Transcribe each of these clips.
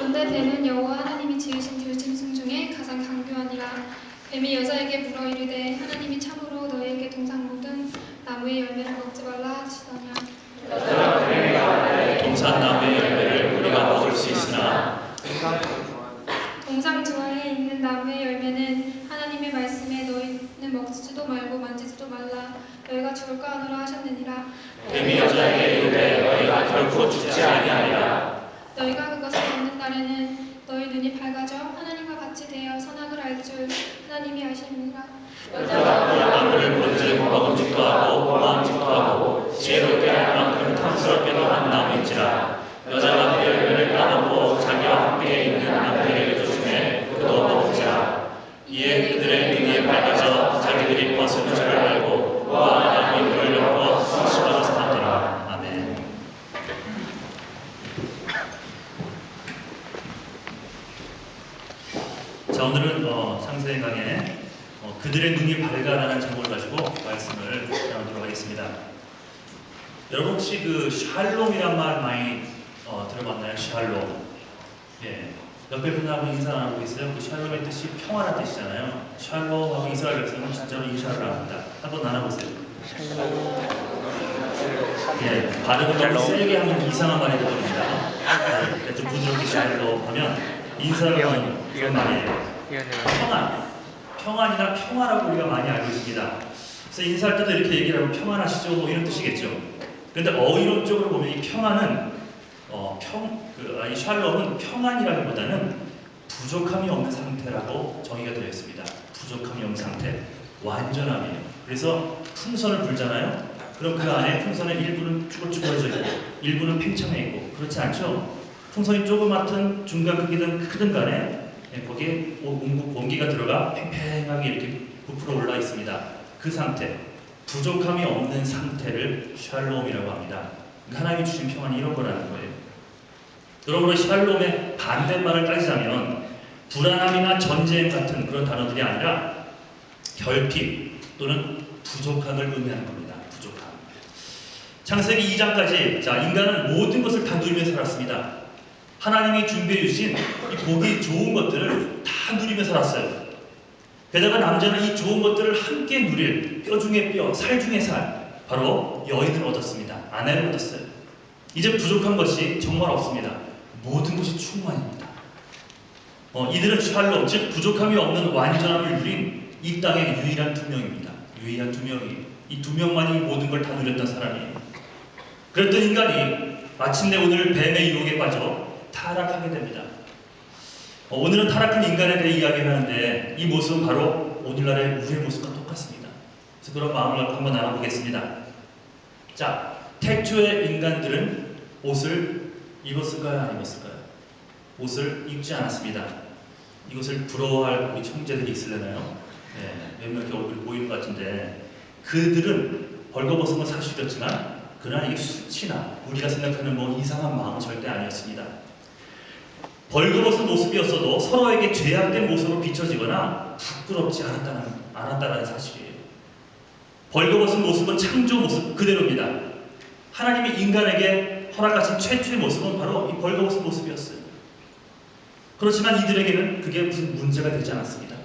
그런데 뱀은 여호와 하나님이 지으신 들짐승 중에 가장 강교하니라. 뱀이 여자에게 물어 이르되 하나님이 참으로 너희에게 동산 모든 나무의 열매를 먹지 말라 하시더냐. 여자가 뱀에게 말하되 동산 나무의 열매를 우리가 먹을 수 있으나 동상 주화에 있는 나무의 열매는 하나님의 말씀에 너희는 먹지도 말고 만지지도 말라 너희가 죽을까 하노라 하셨느니라. 뱀이 여자에게 이르되 너희가 결코 죽지 아니하리라. 너희가 그것을 먹는 날에는 너희 눈이 밝아져 하나님과 같이 되어 선악을 알 줄 하나님이 아심이니라. 여자가 그 나무를 본즉 먹음직도 하고 모함직도 하고 지혜롭게 할 만큼 탐스럽게도 한 나무인지라. 여자가 그 열매를 따먹고 자기와 함께 있는 남편에게 조심해 그도 먹은지라. 이에 그들의 눈이 밝아져 자기들이 벗은 줄을 알고 그와 나무의 물을 먹고 성심하여 사는더라. 아멘. 자, 오늘은 창세기 강의 그들의 눈이 밝아라는 제목을 가지고 말씀을 나누도록 하겠습니다. 여러분 혹시 그 샬롬이란 말 많이 들어봤나요? 샬롬. 예. 옆에 분하고 인사 나누고 있어요. 그 샬롬의 뜻이 평화란 뜻이잖아요. 샬롬하고 이스라엘 백성은 진짜로 인사를 합니다. 한번 나눠보세요. 예, 발음을 너무 세게 하면 이상한 말이 되거든요. 네, 좀 부드럽게 샬롬 하면 인사를 하는 그런 말이에요. 평안이나 평화라고 우리가 많이 알고 있습니다. 그래서 인사할 때도 이렇게 얘기를 하고 평안하시죠? 뭐 이런 뜻이겠죠. 그런데 어휘론적으로 보면 이 평안은 이 샬롬은 평안이라기보다는 부족함이 없는 상태라고 정의가 되어 있습니다. 부족함이 없는 상태, 완전함이에요. 그래서 풍선을 불잖아요. 그럼 그 안에 풍선의 일부는 쭈글쭈글해져 있고 일부는 팽창해 있고 그렇지 않죠? 풍선이 조그맣든 중간 크기든 크든 간에 거기에 공기가 들어가 팽팽하게 이렇게 부풀어 올라 있습니다. 그 상태, 부족함이 없는 상태를 샬롬이라고 합니다. 하나님이 주신 평안이 이런 거라는 거예요. 여러분, 샬롬의 반대말을 따지자면 불안함이나 전쟁 같은 그런 단어들이 아니라 결핍 또는 부족함을 의미하는 겁니다. 부족함. 창세기 2장까지 인간은 모든 것을 다 누리며 살았습니다. 하나님이 준비해 주신 이 보기 좋은 것들을 다 누리며 살았어요. 게다가 남자는 이 좋은 것들을 함께 누릴 뼈 중에 뼈, 살 중에 살, 바로 여인을 얻었습니다. 아내를 얻었어요. 이제 부족한 것이 정말 없습니다. 모든 것이 충만입니다. 이들은 샬롬, 즉 부족함이 없는 완전함을 누린 이 땅의 유일한 두 명입니다. 유일한 두 명이, 이 두 명만이 모든 걸 다 누렸던 사람이에요. 그랬던 인간이 마침내 오늘 뱀의 유혹에 빠져 타락하게 됩니다. 오늘은 타락한 인간에 대해 이야기를 하는데 이 모습은 바로 오늘날의 우리의 모습과 똑같습니다. 그래서 그런 마음을 갖고 한번 나눠보겠습니다. 자, 태초의 인간들은 옷을 입었을까요? 안 입었을까요? 옷을 입지 않았습니다. 이것을 부러워할 우리 형제들이 있으려나요? 네, 몇몇 이렇게 얼굴이 보이는 것 같은데 그들은 벌거벗은 건 사실이었지만 그러나 이게 수치나 우리가 생각하는 뭐 이상한 마음은 절대 아니었습니다. 벌거벗은 모습이었어도 서로에게 죄악된 모습으로 비춰지거나 부끄럽지 않았다는 사실이에요. 벌거벗은 모습은 창조 모습 그대로입니다. 하나님이 인간에게 허락하신 최초의 모습은 바로 이 벌거벗은 모습이었어요. 그렇지만 이들에게는 그게 무슨 문제가 되지 않았습니다.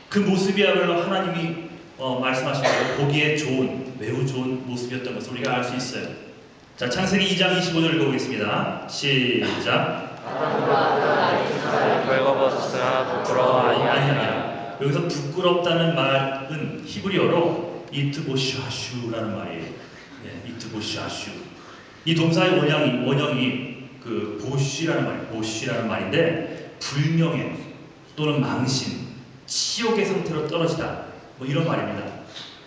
그 모습이야말로 하나님이 말씀하신 대로 보기에 좋은, 매우 좋은 모습이었던 것을 우리가 알 수 있어요. 자, 창세기 2장 25절 읽어보겠습니다. 시작. 벌거벗으나 부끄러워하지 아니하니라. 여기서 부끄럽다는 말은 히브리어로 이트보샤슈라는 말이에요. 네, 이트보샤슈. 이 동사의 원형이 그 보쉬라는 말인데 불명예 또는 망신, 치욕의 상태로 떨어지다 뭐 이런 말입니다.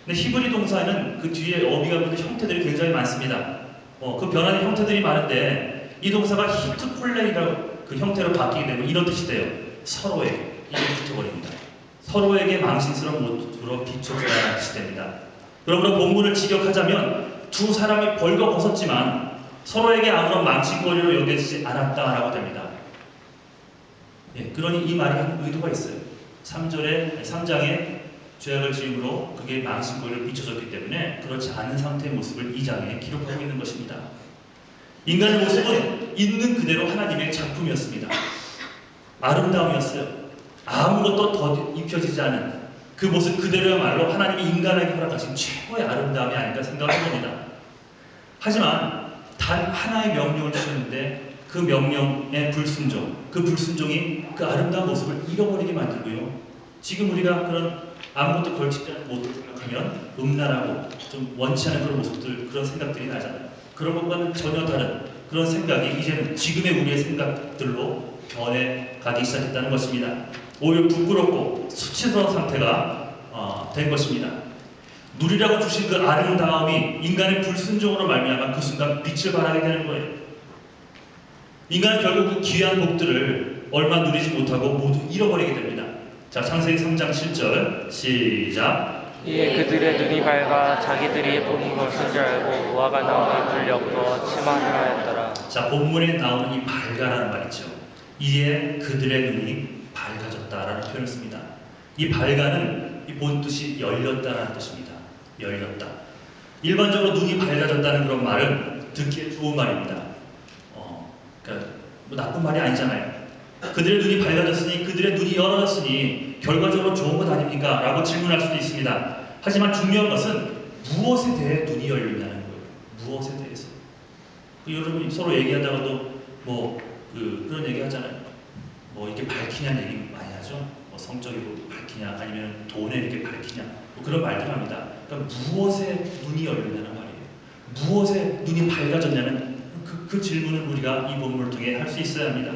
근데 히브리 동사는 그 뒤에 어미가 붙는 형태들이 굉장히 많습니다. 그 변하는 형태들이 많은데 이 동사가 히트콜레이라고 그 형태로 바뀌게 되면 이런 뜻이 돼요. 서로에게 이게 붙어버립니다. 서로에게 망신스러운 모습으로 비춰줘야 하는 뜻이 됩니다. 그러므로 본문을 직역하자면 두 사람이 벌거벗었지만 서로에게 아무런 망신거리로 여겨지지 않았다라고 됩니다. 예, 그러니 이 말이 한 의도가 있어요. 3장에 죄악을 지음으로 그게 망신거리로 비춰졌기 때문에 그렇지 않은 상태의 모습을 2장에 기록하고 있는 것입니다. 인간의 모습은 있는 그대로 하나님의 작품이었습니다. 아름다움이었어요. 아무것도 더 입혀지지 않은 그 모습 그대로야말로 하나님이 인간에게 허락하신 최고의 아름다움이 아닐까 생각을 해봅니다. 하지만 단 하나의 명령을 주셨는데 그 명령의 불순종, 그 불순종이 그 아름다운 모습을 잃어버리게 만들고요. 지금 우리가 그런 아무것도 걸치지 않은 모습을 생각하면 음란하고 좀 원치 않은 그런 모습들, 그런 생각들이 나잖아요. 그런 것과는 전혀 다른 그런 생각이 이제는 지금의 우리의 생각들로 변해가기 시작했다는 것입니다. 오히려 부끄럽고 수치스러운 상태가 된 것입니다. 누리라고 주신 그 아름다움이 인간의 불순종으로 말미암아 그 순간 빛을 발하게 되는 거예요. 인간은 결국 그 귀한 복들을 얼마 누리지 못하고 모두 잃어버리게 됩니다. 자, 창세기 3장 7절 시작. 이에 그들의 눈이 밝아 자기들이 본 것인 줄 알고 무화과 나무에 불렸고 치마를 하였더라. 자, 본문에 나오는 이 밝아라는 말이죠. 이에 그들의 눈이 밝아졌다라는 표현을 씁니다. 이 밝아는 이 본 뜻이 열렸다라는 뜻입니다. 열렸다. 일반적으로 눈이 밝아졌다는 그런 말은 듣기에 좋은 말입니다. 그러니까 뭐 나쁜 말이 아니잖아요. 그들의 눈이 밝아졌으니, 그들의 눈이 열어졌으니 결과적으로 좋은 것 아닙니까? 라고 질문할 수도 있습니다. 하지만 중요한 것은 무엇에 대해 눈이 열리냐는 거예요. 무엇에 대해서. 여러분 서로 얘기하다가도 그런 얘기 하잖아요. 이렇게 밝히냐는 얘기 많이 하죠. 성적으로 밝히냐, 아니면 돈에 이렇게 밝히냐, 그런 말들 합니다. 그러니까 무엇에 눈이 열리냐는 말이에요. 무엇에 눈이 밝아졌냐는 그 질문을 우리가 이 본문을 통해 할 수 있어야 합니다.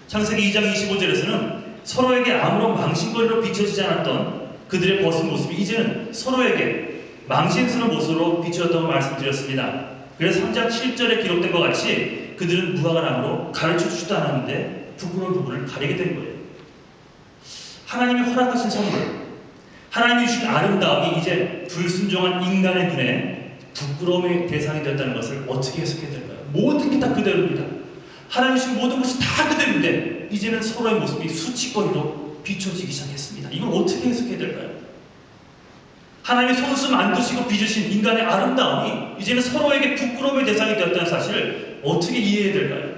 창세기 2장 25절에서는 서로에게 아무런 망신거리로 비춰지지 않았던 그들의 벗은 모습이 이제는 서로에게 망신스러운 모습으로 비춰졌다고 말씀드렸습니다. 그래서 3장 7절에 기록된 것 같이 그들은 무화과나무로 가르쳐주지도 않았는데 부끄러운 부분을 가리게 된 거예요. 하나님이 허락하신 선물, 하나님이 주신 아름다움이 이제 불순종한 인간의 눈에 부끄러움의 대상이 되었다는 것을 어떻게 해석해야 될까요? 모든 게 다 그대로입니다. 하나님이 주신 모든 것이 다 그대로인데 이제는 서로의 모습이 수치거리로 비춰지기 시작했습니다. 이걸 어떻게 해석해야 될까요? 하나님이 손수 만드시고 빚으신 인간의 아름다움이 이제는 서로에게 부끄러움의 대상이 되었다는 사실을 어떻게 이해해야 될까요?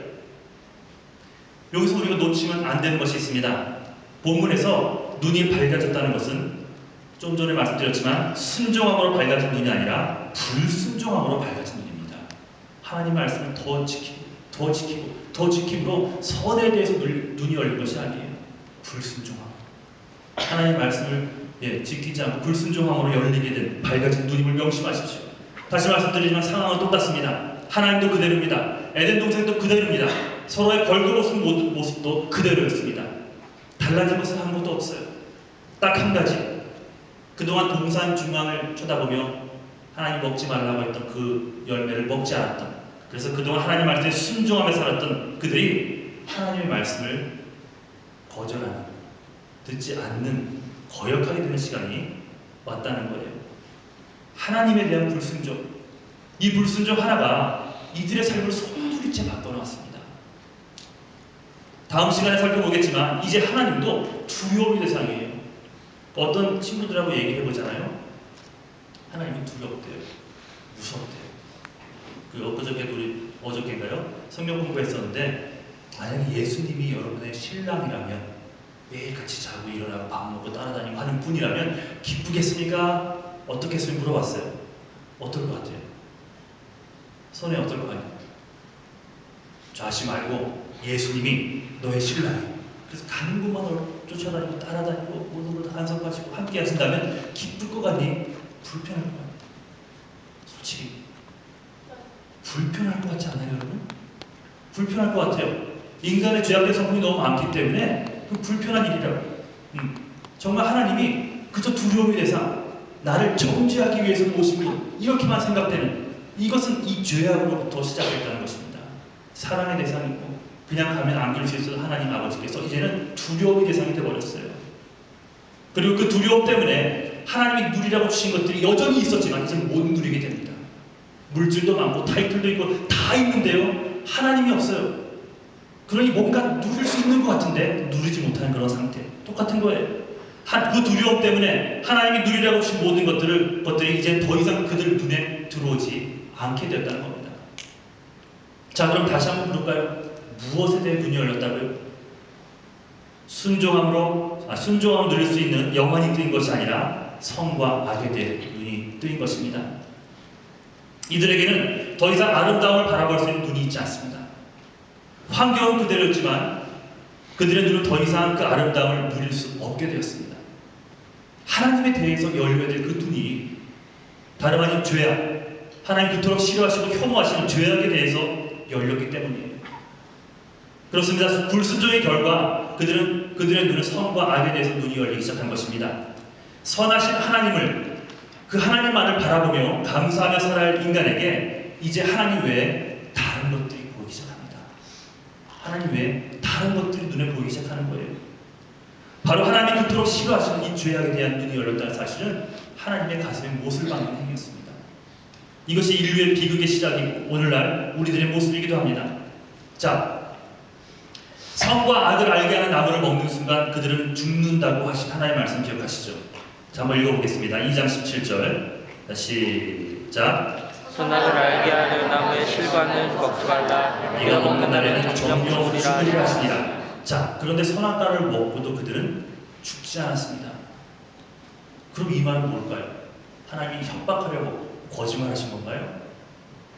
여기서 우리가 놓치면 안 되는 것이 있습니다. 본문에서 눈이 밝아졌다는 것은 좀 전에 말씀드렸지만 순종함으로 밝아진 눈이 아니라 불순종함으로 밝아진 눈입니다. 하나님 말씀을 더 지킴으로 선에 대해서 눈이 열린 것이 아니에요. 불순종함. 하나님 말씀을 지키지 않고 불순종함으로 열리게 된 밝아진 눈임을 명심하십시오. 다시 말씀드리지만 상황은 똑같습니다. 하나님도 그대로입니다. 에덴 동산도 그대로입니다. 서로의 벌거벗은 모습도 그대로였습니다. 달라진 것은 아무것도 없어요. 딱 한 가지. 그동안 동산 중앙을 쳐다보며 하나님 먹지 말라고 했던 그 열매를 먹지 않았던, 그래서 그동안 하나님 말씀에 순종하며 살았던 그들이 하나님의 말씀을 거절하는, 듣지 않는, 거역하게 되는 시간이 왔다는 거예요. 하나님에 대한 불순종, 이 불순종 하나가 이들의 삶을 송두리째 바꿔놓았습니다. 다음 시간에 살펴보겠지만 이제 하나님도 두려움의 대상이에요. 어떤 친구들하고 얘기를 해보잖아요. 하나님은 두렵대요. 무섭대요. 우리 어저께인가요? 성경 공부했었는데 만약에 예수님이 여러분의 신랑이라면 매일 같이 자고 일어나고 밥 먹고 따라다니고 하는 분이라면 기쁘겠습니까? 어떻겠어요? 물어봤어요. 어떨 것 같아요? 손에 어떨 것 같아요? 좌시 말고 예수님이 너의 신랑이에요. 그래서 가는 곳만 쫓아다니고 따라다니고 모든 걸 다 간섭하시고 함께 하신다면 기쁠 것 같니? 불편할 것 같니? 솔직히 불편할 것 같지 않아요, 여러분? 불편할 것 같아요. 인간의 죄악된 성품이 너무 많기 때문에 그 불편한 일이라고. 정말 하나님이 그저 두려움의 대상, 나를 정죄하기 위해서 모신 분, 이렇게만 생각되는, 이것은 이 죄악으로부터 시작했다는 것입니다. 사랑의 대상이고 그냥 가면 안길 수 있어도 하나님 아버지께서 이제는 두려움의 대상이 되어버렸어요. 그리고 그 두려움 때문에 하나님이 누리라고 주신 것들이 여전히 있었지만 이제 못 누리게 됩니다. 물질도 많고 타이틀도 있고 다 있는데요, 하나님이 없어요. 그러니 뭔가 누릴 수 있는 것 같은데 누리지 못하는 그런 상태. 똑같은 거예요. 그 두려움 때문에 하나님이 누리라고 주신 모든 것들이 이제 더 이상 그들 눈에 들어오지 않게 되었다는 겁니다. 자, 그럼 다시 한번 물을까요? 무엇에 대해 눈이 열렸다고요? 순종함으로 누릴 수 있는 영원히 뜨인 것이 아니라 성과 악에 대해 눈이 뜨인 것입니다. 이들에게는 더 이상 아름다움을 바라볼 수 있는 눈이 있지 않습니다. 환경은 그대로였지만 그들의 눈은 더 이상 그 아름다움을 누릴 수 없게 되었습니다. 하나님에 대해서 열려야 될 그 눈이 다름 아닌 죄악, 하나님 그토록 싫어하시고 혐오하시는 죄악에 대해서 열렸기 때문이에요. 그렇습니다. 불순종의 결과 그들의 눈은 성과 악에 대해서 눈이 열리기 시작한 것입니다. 선하신 하나님을, 그 하나님만을 바라보며 감사하며 살아야 할 인간에게 이제 하나님 외에 다른 것들이 보이기 시작합니다. 하나님 외에 다른 것들이 눈에 보이기 시작하는 거예요. 바로 하나님이 그토록 싫어하시는 이 죄악에 대한 눈이 열렸다는 사실은 하나님의 가슴에 못을 박는 행위였습니다. 이것이 인류의 비극의 시작이고 오늘날 우리들의 모습이기도 합니다. 자, 선과 악을 알게 하는 나무를 먹는 순간 그들은 죽는다고 하신 하나님의 말씀 기억하시죠? 자, 한번 읽어보겠습니다. 2장 17절 시작. 선악을 알게 하는 나무의 실과는 먹지 말라. 네가 먹는 날에는 정령 죽으리라 하시니라. 자, 그런데 선악과를 먹고도 그들은 죽지 않았습니다. 그럼 이 말은 뭘까요? 하나님이 협박하려고 거짓말하신 건가요?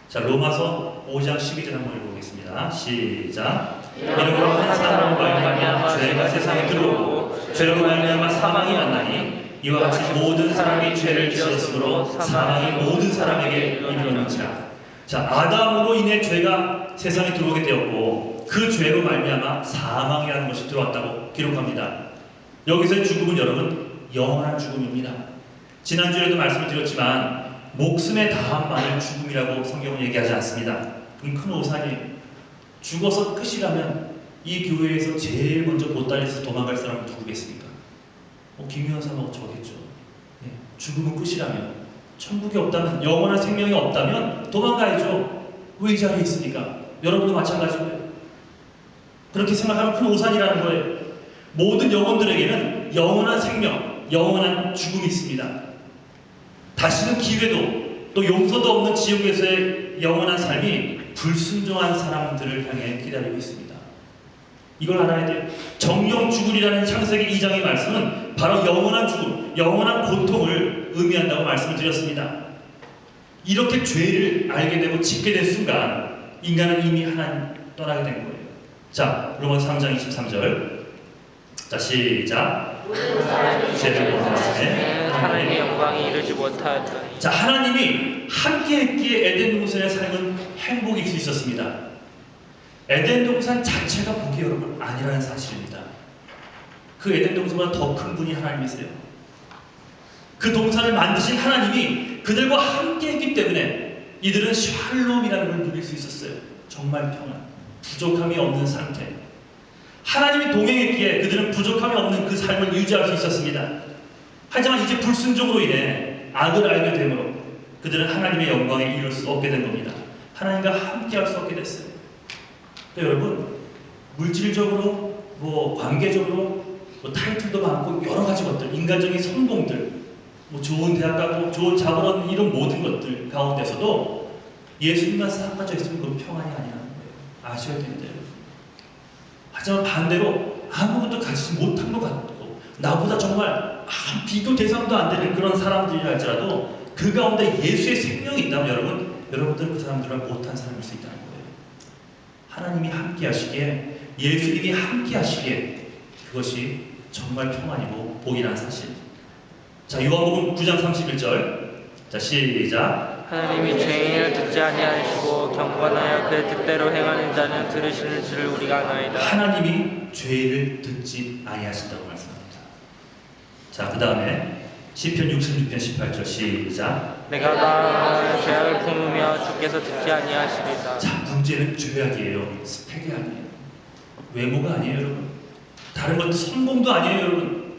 자, 로마서 5장 12절 한번 읽어보겠습니다. 시작. 이러므로 한 사람으로 말미암아 죄가 세상에 들어오고 죄로 말미암아 사망이 왔나니 이와 같이 모든 사람이 죄를 지었으므로 사망이 모든 사람에게 이르렀느니라. 자, 아담으로 인해 죄가 세상에 들어오게 되었고 그 죄로 말미암아 사망이라는 것이 들어왔다고 기록합니다. 여기서의 죽음은 여러분 영원한 죽음입니다. 지난주에도 말씀을 드렸지만 목숨에 다함만을 죽음이라고 성경은 얘기하지 않습니다. 큰 오산이에요. 죽어서 끝이라면 이 교회에서 제일 먼저 보따리에서 도망갈 사람은 누구겠습니까? 김유현 사모가 저겠죠. 예, 죽음은 끝이라면, 천국이 없다면, 영원한 생명이 없다면 도망가야죠. 왜 이 자리에 있습니까? 여러분도 마찬가지고요. 그렇게 생각하면 큰 오산이라는 거예요. 모든 영혼들에게는 영원한 생명, 영원한 죽음이 있습니다. 다시는 기회도 또 용서도 없는 지옥에서의 영원한 삶이 불순종한 사람들을 향해 기다리고 있습니다. 이걸 알아야 돼요. 정령 죽으리라는 창세기 2장의 말씀은 바로 영원한 죽음, 영원한 고통을 의미한다고 말씀을 드렸습니다. 이렇게 죄를 알게 되고 짓게 된 순간 인간은 이미 하나님 떠나게 된 거예요. 자, 로마서 3장 23절. 자, 시작. 죄를 범하였음에 하나님의 영광이 이르지 못하였더니. 자, 하나님이 함께 했기에 에덴 동산의 삶은 행복일 수 있었습니다. 에덴 동산 자체가 복이 여러분 아니라는 사실입니다. 그 에덴 동산보다 더 큰 분이 하나님이세요. 그 동산을 만드신 하나님이 그들과 함께 했기 때문에 이들은 샬롬이라는 걸 누릴 수 있었어요. 정말 평안, 부족함이 없는 상태. 하나님이 동행했기에 그들은 부족함이 없는 그 삶을 유지할 수 있었습니다. 하지만 이제 불순종으로 인해 악을 알게 되므로 그들은 하나님의 영광에 이룰 수 없게 된 겁니다. 하나님과 함께 할 수 없게 됐어요. 그러니까 여러분, 물질적으로, 관계적으로, 타이틀도 많고 여러 가지 것들, 인간적인 성공들, 좋은 대학 가고 좋은 잡을 얻는 이런 모든 것들 가운데서도 예수님만 싹 빠져 있으면 그건 평안이 아니라는 거예요. 아셔야 됩니다. 하지만 반대로 아무것도 가지지 못한 것 같고 나보다 정말 비교 대상도 안 되는 그런 사람들이라 할지라도 그 가운데 예수의 생명이 있다면 여러분들은 그 사람들과 못한 사람일 수 있다는 거예요. 하나님이 함께 하시기에, 예수님이 함께 하시기에 그것이 정말 평안이고 복이라는 사실. 자, 요한복음 9장 31절. 자, 시작. 하나님이 죄인을 듣지 아니하시고 경건하여 그의 뜻대로 행하는 자는 들으시는 줄을 우리가 아나이다. 하나님이 죄를 듣지 아니하신다고 말씀합니다. 자, 그 다음에 시편 66편 18절 시작. 내가 마음에 죄악을 품으며 주께서 듣지 아니하시리다. 자, 문제는 죄악이에요. 스펙이 아니에요. 외모가 아니에요, 여러분. 다른 것도 성공도 아니에요, 여러분.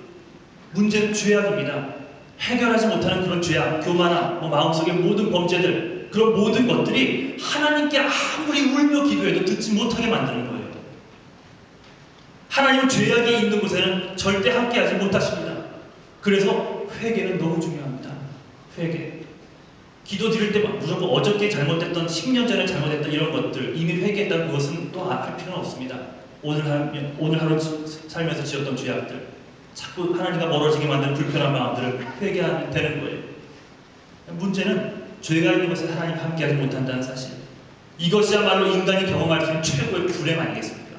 문제는 죄악입니다. 해결하지 못하는 그런 죄악, 교만함, 마음속의 모든 범죄들, 그런 모든 것들이 하나님께 아무리 울며 기도해도 듣지 못하게 만드는 거예요. 하나님은 죄악이 있는 곳에는 절대 함께하지 못하십니다. 그래서 회개는 너무 중요합니다. 회개. 기도 드릴 때 무조건 어저께 잘못했던 10년 전에 잘못했던 이런 것들 이미 회개했다고 그것은 또 할 필요는 없습니다. 오늘 하루 살면서 지었던 죄악들, 자꾸 하나님과 멀어지게 만드는 불편한 마음들을 회개하면 되는 거예요. 문제는 죄가 있는 것에 하나님과 함께하지 못한다는 사실. 이것이야말로 인간이 경험할 수 있는 최고의 불행 아니겠습니까?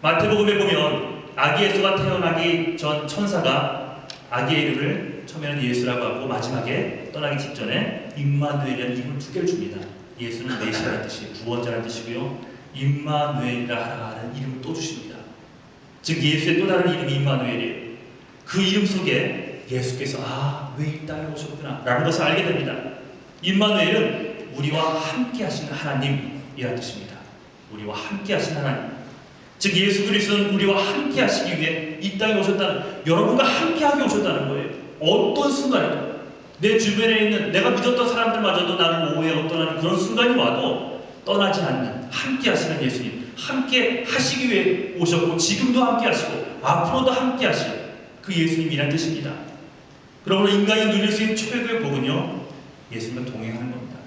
마태복음에 보면 아기 예수가 태어나기 전 천사가 아기의 이름을 처음에는 예수라고 하고 마지막에 떠나기 직전에 임마누엘이라는 이름을 두 개를 줍니다. 예수는 메시아라는 뜻이 구원자라는 뜻이고요. 임마누엘이라는 이름을 또 주십니다. 즉 예수의 또 다른 이름이 임마누엘이에요. 그 이름 속에 예수께서 왜 이 땅에 오셨구나 라는 것을 알게 됩니다. 임마누엘은 우리와 함께 하시는 하나님이라는 뜻입니다. 우리와 함께 하시는 하나님. 즉 예수 그리스도는 우리와 함께 하시기 위해 이 땅에 오셨다는, 여러분과 함께 하게 오셨다는 거예요. 어떤 순간에도 내 주변에 있는 내가 믿었던 사람들마저도 나를 오해하고 떠나는 그런 순간이 와도 떠나지 않는 함께 하시는 예수님, 함께 하시기 위해 오셨고 지금도 함께 하시고 앞으로도 함께 하실 그 예수님이란 뜻입니다. 그러므로 인간이 누릴 수 있는 최고의 복은요, 예수님과 동행하는 겁니다.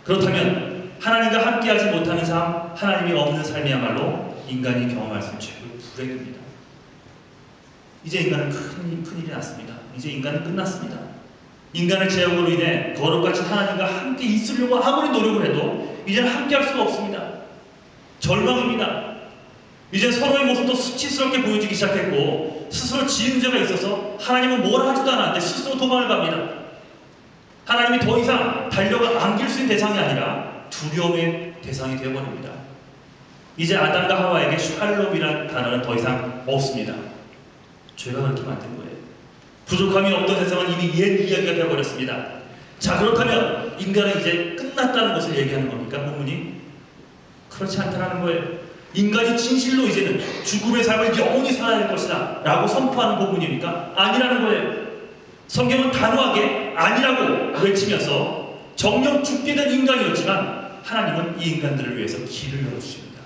그렇다면 하나님과 함께하지 못하는 삶, 하나님이 없는 삶이야말로 인간이 경험할 수 있는 최고의 불행입니다. 이제 인간은 큰일이 났습니다. 이제 인간은 끝났습니다. 인간의 죄악으로 인해 거룩하신 하나님과 함께 있으려고 아무리 노력을 해도 이제는 함께할 수가 없습니다. 절망입니다. 이제 서로의 모습도 수치스럽게 보여지기 시작했고 스스로 지은 죄가 있어서 하나님은 뭐라 하지도 않았는데 스스로 도망을 갑니다. 하나님이 더 이상 달려가 안길 수 있는 대상이 아니라 두려움의 대상이 되어버립니다. 이제 아담과 하와에게 샬롬이라는 단어는 더 이상 없습니다. 죄가 그렇게 만든 거예요. 부족함이 없던 세상은 이미 옛 이야기가 되어버렸습니다. 자, 그렇다면 인간은 이제 끝났다는 것을 얘기하는 겁니까? 본문이? 그렇지 않다는 거예요. 인간이 진실로 이제는 죽음의 삶을 영원히 살아야 할 것이다 라고 선포하는 부분입니까? 아니라는 거예요. 성경은 단호하게 아니라고 외치면서 정녕 죽게 된 인간이었지만 하나님은 이 인간들을 위해서 길을 열어주십니다.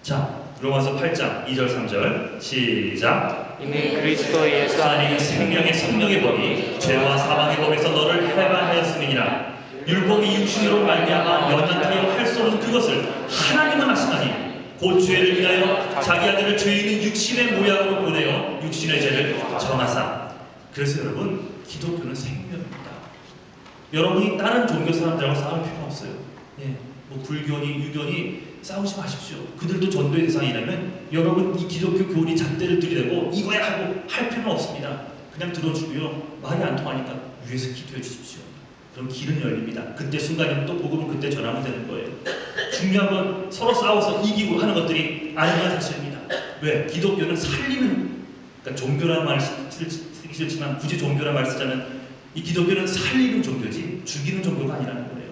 자, 로마서 8장 2절 3절 시작. 이는 그리스도 예수 안에 생명의 성령의 법이 죄와 사망의 법에서 너를 해방하였음이니라. 율법이 육신으로 말미암아 연약하여 할 수 없는 그것을 하나님은 하시나니 곧 죄를 위하여 자기 아들을 죄 있는 육신의 모양으로 보내어 육신의 죄를 정하사. 그래서 여러분, 기독교는 생명입니다. 여러분이 다른 종교 사람들하고 싸울 필요 없어요. 뭐 불교니 유교니 싸우지 마십시오. 그들도 전도의 대상이라면 여러분 이 기독교 교리 잣대를 들이대고 이거야 하고 할 필요는 없습니다. 그냥 들어주고요. 말이 안 통하니까 위에서 기도해 주십시오. 그럼 길은 열립니다. 그때 순간이면 또 복음을 그때 전하면 되는 거예요. 중요한 건 서로 싸워서 이기고 하는 것들이 아니란 사실입니다. 왜? 기독교는 살리는, 그러니까 종교라는 말을 쓰기 싫지만 굳이 종교라는 말을 쓰자면 이 기독교는 살리는 종교지 죽이는 종교가 아니라는 거예요.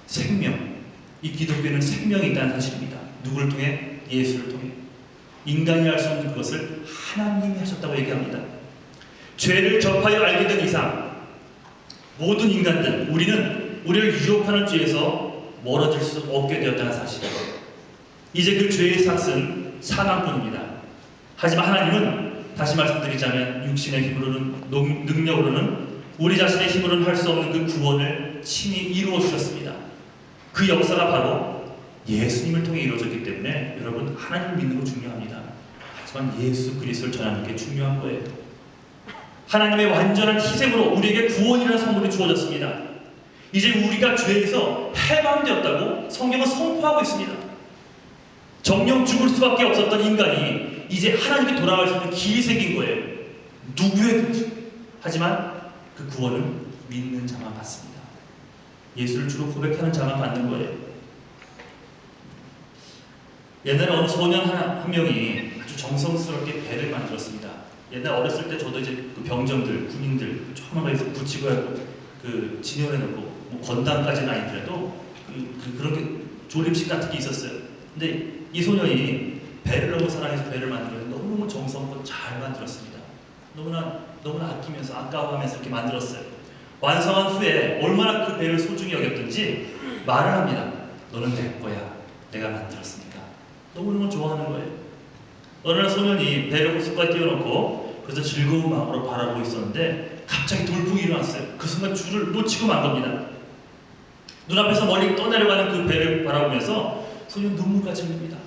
생명. 이 기독교는 생명이 있다는 사실입니다. 누구를 통해? 예수를 통해. 인간이 할 수 없는 그것을 하나님이 하셨다고 얘기합니다. 죄를 접하여 알게 된 이상 모든 인간들, 우리는 우리를 유혹하는 죄에서 멀어질 수 없게 되었다는 사실이에요. 이제 그 죄의 삭은 사망뿐입니다. 하지만 하나님은 다시 말씀드리자면 육신의 힘으로는, 능력으로는, 우리 자신의 힘으로는 할 수 없는 그 구원을 친히 이루어 주셨습니다. 그 역사가 바로 예수님을 통해 이루어졌기 때문에 여러분, 하나님을 믿는 거 중요합니다. 하지만 예수 그리스도를 전하는 게 중요한 거예요. 하나님의 완전한 희생으로 우리에게 구원이라는 선물이 주어졌습니다. 이제 우리가 죄에서 해방되었다고 성경은 선포하고 있습니다. 정녕 죽을 수밖에 없었던 인간이 이제 하나님께 돌아갈 수 있는 길이 생긴 거예요. 누구에든지. 하지만 그 구원은 믿는 자만 받습니다. 예수를 주로 고백하는 자만 받는 거예요. 옛날에 어느 소년 한 명이 아주 정성스럽게 배를 만들었습니다. 옛날 어렸을 때 저도 이제 그 병정들, 군인들 조그마하게 붙이고 하고 그 진열해 놓고 뭐 건담까지는 아니더라도 그렇게 조립식 같은 게 있었어요. 근데 이 소년이 배를 너무 사랑해서 배를 만들었는데 너무너무 정성껏 잘 만들었습니다. 너무나 아끼면서 아까워하면서 이렇게 만들었어요. 완성한 후에 얼마나 그 배를 소중히 여겼든지 말을 합니다. 너는 내 거야. 내가 만들었으니까. 너무너무 좋아하는 거예요. 어느 날 소년이 배를 호숫가에 띄워놓고 그래서 즐거운 마음으로 바라보고 있었는데 갑자기 돌풍이 일어났어요. 그 순간 줄을 놓치고 만 겁니다. 눈앞에서 멀리 떠내려가는 그 배를 바라보면서 소녀는 눈물까지 흘립니다.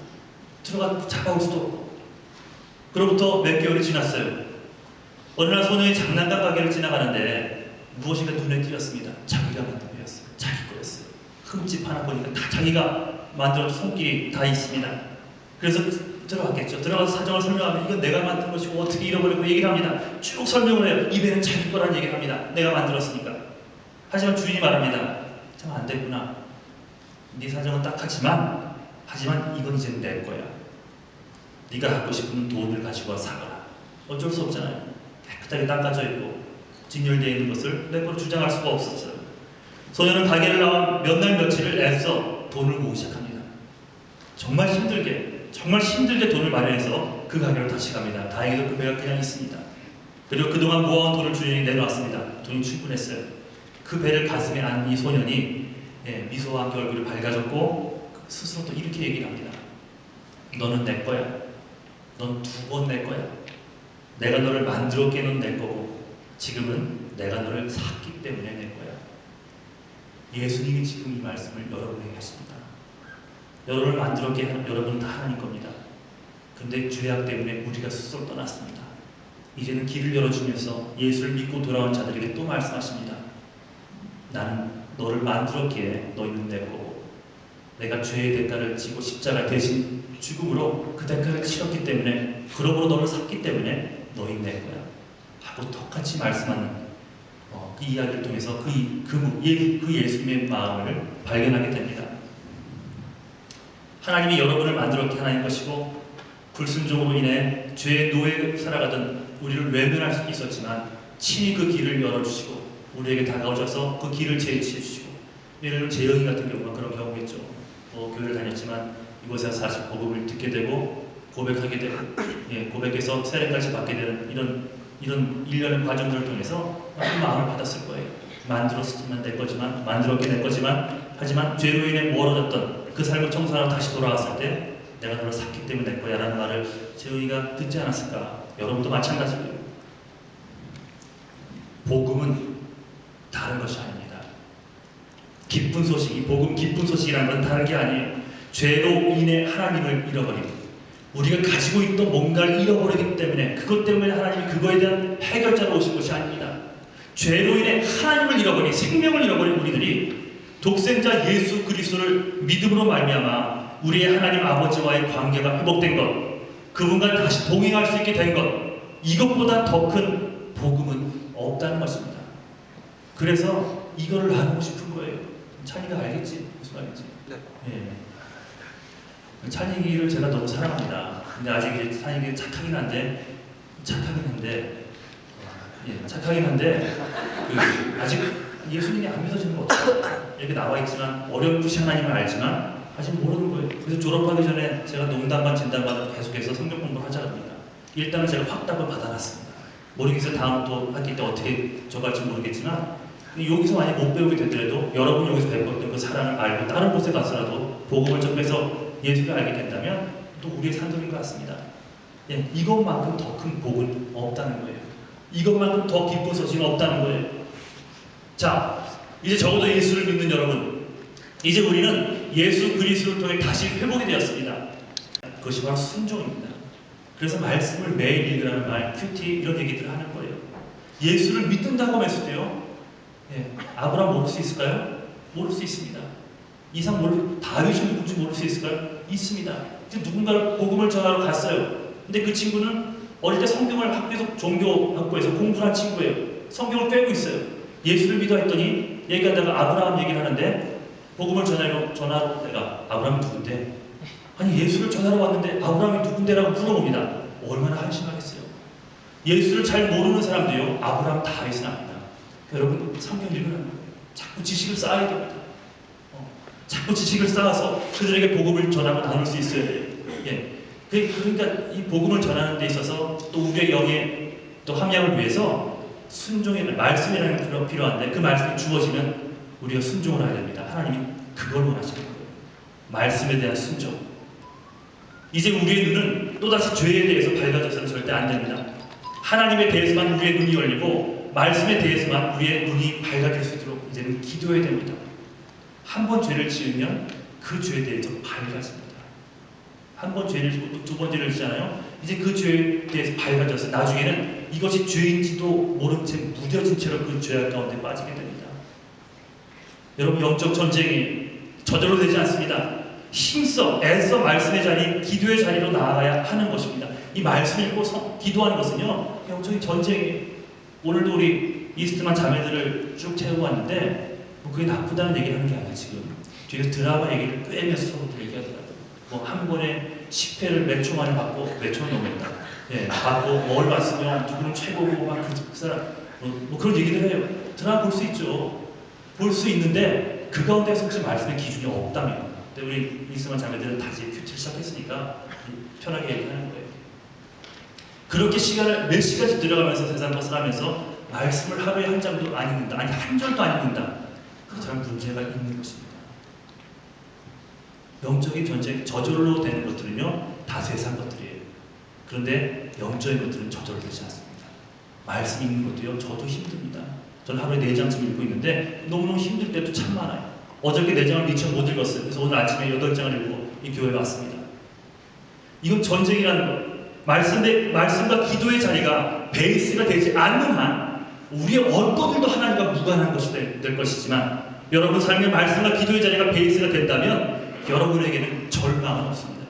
들어가 잡아올 수도 없고. 그로부터 몇 개월이 지났어요. 어느 날 소녀의 장난감 가게를 지나가는데 무엇인가 눈에 띄었습니다. 자기가 만든 거였어요. 자기 거였어요. 흠집 하나 보니까 다 자기가 만들어준 손길이 다 있습니다. 그래서 들어갔겠죠. 들어가서 사정을 설명하면 이건 내가 만든 것이고 어떻게 잃어버리고 얘기를 합니다. 쭉 설명을 해요. 이 배는 자기 거라는 얘기를 합니다. 내가 만들었으니까. 하지만 주인이 말합니다. 참 안 됐구나. 네 사정은 딱하지만 이건 이제는 내 거야. 네가 갖고 싶으면 돈을 가지고 사거라. 어쩔 수 없잖아요. 깨끗하게 닦아져 있고 진열되어 있는 것을 내 거로 주장할 수가 없었어요. 소녀는 가게를 나와 몇 날 며칠을 애써 돈을 모으기 시작합니다. 정말 힘들게 돈을 마련해서 그 가게로 다시 갑니다. 다행히도 그 배가 그냥 있습니다. 그리고 그동안 모아온 돈을 주인이 내놓았습니다. 돈이 충분했어요. 그 배를 가슴에 안은 이 소년이 미소와 함께 얼굴이 밝아졌고 스스로 또 이렇게 얘기를 합니다. 너는 내 거야. 넌 2번 내 거야. 내가 너를 만들었기에 넌 내 거고 지금은 내가 너를 샀기 때문에 내 거야. 예수님이 지금 이 말씀을 여러분에게 하십니다. 여러분을 만들었기에 여러분은 다 하나님 겁니다. 근데 죄악 때문에 우리가 스스로 떠났습니다. 이제는 길을 열어주면서 예수를 믿고 돌아온 자들에게 또 말씀하십니다. 나는 너를 만들었기에 너희는 내 거고 내가 죄의 대가를 지고 십자가 대신 죽음으로 그 대가를 치렀기 때문에 그러므로 너를 샀기 때문에 너희는 내 거야 하고 똑같이 말씀하는 그 이야기를 통해서 그 예수님의 마음을 발견하게 됩니다. 하나님이 여러분을 만들었기에 하나님 것이고 불순종으로 인해 죄의 노예에 살아가던 우리를 외면할 수 있었지만 친히 그 길을 열어주시고 우리에게 다가오셔서 그 길을 제시해 주시고 예를 들면 재영이 같은 경우가 그런 경우겠죠. 교회를 다녔지만 이곳에 사실 복음을 듣게 되고 고백하게 되고 고백해서 세례까지 받게 되는 이런 일련의 과정들을 통해서 그 마음을 받았을 거예요. 만들었으면 내 거지만 만들었게 내 거지만 하지만 죄로 인해 멀어졌던 그 삶을 청소하고 다시 돌아왔을 때 내가 너를 샀기 때문에 내 거야 라는 말을 재영이가 듣지 않았을까. 여러분도 마찬가지고요. 복음은 다른 것이 아닙니다. 기쁜 소식, 이 복음 기쁜 소식이라는 건 다른 게 아니에요. 죄로 인해 하나님을 잃어버리고 우리가 가지고 있던 뭔가를 잃어버리기 때문에 그것 때문에 하나님이 그거에 대한 해결자로 오신 것이 아닙니다. 죄로 인해 하나님을 잃어버린 생명을 잃어버린 우리들이 독생자 예수 그리스도를 믿음으로 말미암아 우리의 하나님 아버지와의 관계가 회복된 것, 그분과 다시 동행할 수 있게 된 것, 이것보다 더 큰 복음은 없다는 것입니다. 그래서 이거를 나누고 싶은 거예요. 찬이가 알겠지? 무슨 말인지. 네. 찬이를 제가 너무 사랑합니다. 근데 아직 이제 찬이가 착하긴 한데 아직 예수님이 안 믿어지는 거 없어요. 이렇게 나와 있지만 어렴풋이 하나님을 알지만 아직 모르는 거예요. 그래서 졸업하기 전에 제가 농담반 진담반을 계속해서 성경 공부를 하자 합니다. 일단은 제가 확답을 받아놨습니다. 모르겠어요. 다음 또 학기 때 어떻게 적할지 모르겠지만 여기서 만약 못 배우게 되더라도 여러분이 여기서 배웠던 그 사랑을 알고 다른 곳에 가서라도 복음을 접해서 예수를 알게 된다면 또 우리의 산돌인 것 같습니다. 이것만큼 더 큰 복은 없다는 거예요. 이것만큼 더 기쁜 소식은 없다는 거예요. 자, 이제 적어도 예수를 믿는 여러분, 이제 우리는 예수 그리스도를 통해 다시 회복이 되었습니다. 그것이 바로 순종입니다. 그래서 말씀을 매일 읽으라는 말, 큐티 이런 얘기들을 하는 거예요. 예수를 믿는다고 했을 때요. 아브라함 모를 수 있을까요? 모를 수 있습니다. 다윗이 누군지 모를 수 있을까요? 있습니다. 누군가를 복음을 전하러 갔어요. 근데 그 친구는 어릴 때 성경을 학교에서 종교학교에서 공부를 한 친구예요. 성경을 꿰고 있어요. 예수를 믿어 했더니 얘기하다가 아브라함 얘기를 하는데 복음을 전하러 내가 아브라함이 누군데? 아니 예수를 전하러 왔는데 아브라함이 누군데라고 물어봅니다. 얼마나 한심하겠어요. 예수를 잘 모르는 사람도요. 아브라함 다윗은 압니다. 여러분 성경 읽으라는 거예요. 자꾸 지식을 쌓아야 됩니다. 자꾸 지식을 쌓아서 그들에게 복음을 전하고 나눌 수 있어야 돼요. 그러니까 이 복음을 전하는 데 있어서 또 우리의 영의 또 함양을 위해서 순종의 말씀이라는 게 필요한데 그 말씀이 주어지면 우리가 순종을 해야 됩니다. 하나님이 그걸 원하시는 거예요. 말씀에 대한 순종. 이제 우리의 눈은 또다시 죄에 대해서 밝아져서는 절대 안 됩니다. 하나님에 대해서만 우리의 눈이 열리고 말씀에 대해서만 우리의 눈이 밝아질 수 있도록 이제는 기도해야 됩니다. 한 번 죄를 지으면 그 죄에 대해서 밝아집니다. 한 번 죄를 지고 또 두 번 죄를 지잖아요. 이제 그 죄에 대해서 밝아져서 나중에는 이것이 죄인지도 모른 채 무뎌진 채로 그 죄악 가운데 빠지게 됩니다. 여러분, 영적 전쟁이 저절로 되지 않습니다. 힘써 애써 말씀의 자리, 기도의 자리로 나아가야 하는 것입니다. 이 말씀을 읽고 기도하는 것은요, 영적인 전쟁이에요. 오늘도 우리 이스트만 자매들을 쭉 채우고 왔는데 뭐 그게 나쁘다는 얘기를 하는 게 아니라 지금 뒤에서 드라마 얘기를 꿰면서 서로들 얘기하더라고요. 뭐 한 번에 10회를 몇 초 만에 받고 몇 초는 넘었다. 예, 받고 뭘 봤으면 누구는 최고고 막 그 사람 뭐 그런 얘기들 해요. 드라마 볼 수 있죠. 볼 수 있는데 그 가운데서 혹시 말씀의 기준이 없다면, 근데 우리 이스만 자매들은 다시 큐티를 시작했으니까 편하게 얘기하는 거예요. 그렇게 시간을 몇 시간씩 들어가면서 세상 것을 하면서 말씀을 하루에 한 장도 안 읽는다, 아니 한 절도 안 읽는다. 그렇다면 문제가 있는 것입니다. 영적인 전쟁, 저절로 되는 것들은요 다 세상 것들이에요. 그런데 영적인 것들은 저절로 되지 않습니다. 말씀 읽는 것도요, 저도 힘듭니다. 저는 하루에 4장쯤 읽고 있는데 너무너무 힘들 때도 참 많아요. 어저께 4장을 미처 못 읽었어요. 그래서 오늘 아침에 8장을 읽고 이 교회에 왔습니다. 이건 전쟁이라는 것. 말씀과 기도의 자리가 베이스가 되지 않는 한 우리의 어떤 일도 하나님과 무관한 것이 될 것이지만, 여러분 삶의 말씀과 기도의 자리가 베이스가 된다면 여러분에게는 절망은 없습니다.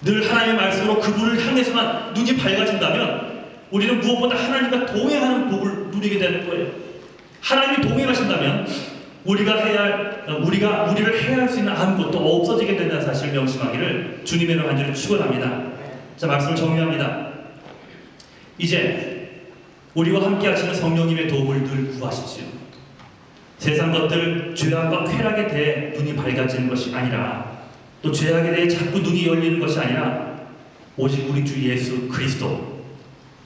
늘 하나님의 말씀으로 그분을 향해서만 눈이 밝아진다면 우리는 무엇보다 하나님과 동행하는 복을 누리게 되는 거예요. 하나님이 동행하신다면 우리를 해야 할 수 있는 아무것도 없어지게 된다는 사실을 명심하기를 주님의 이름으로 간절히 축원합니다. 자, 말씀을 정리합니다. 이제 우리와 함께 하시는 성령님의 도움을 늘 구하십시오. 세상 것들, 죄악과 쾌락에 대해 눈이 밝아지는 것이 아니라, 또 죄악에 대해 자꾸 눈이 열리는 것이 아니라, 오직 우리 주 예수 그리스도,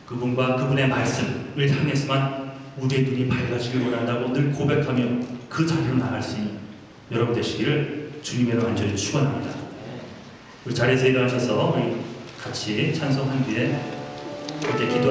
그분과 그분의 말씀을 향해서만 우리의 눈이 밝아지길 원한다고 늘 고백하며 그 자리로 나갈 수 있는 여러분 되시기를 주님의 이름으로 간절히 축원합니다. 우리 자리에서 일어나셔서 우리 같이 찬송한 뒤에 함께 기도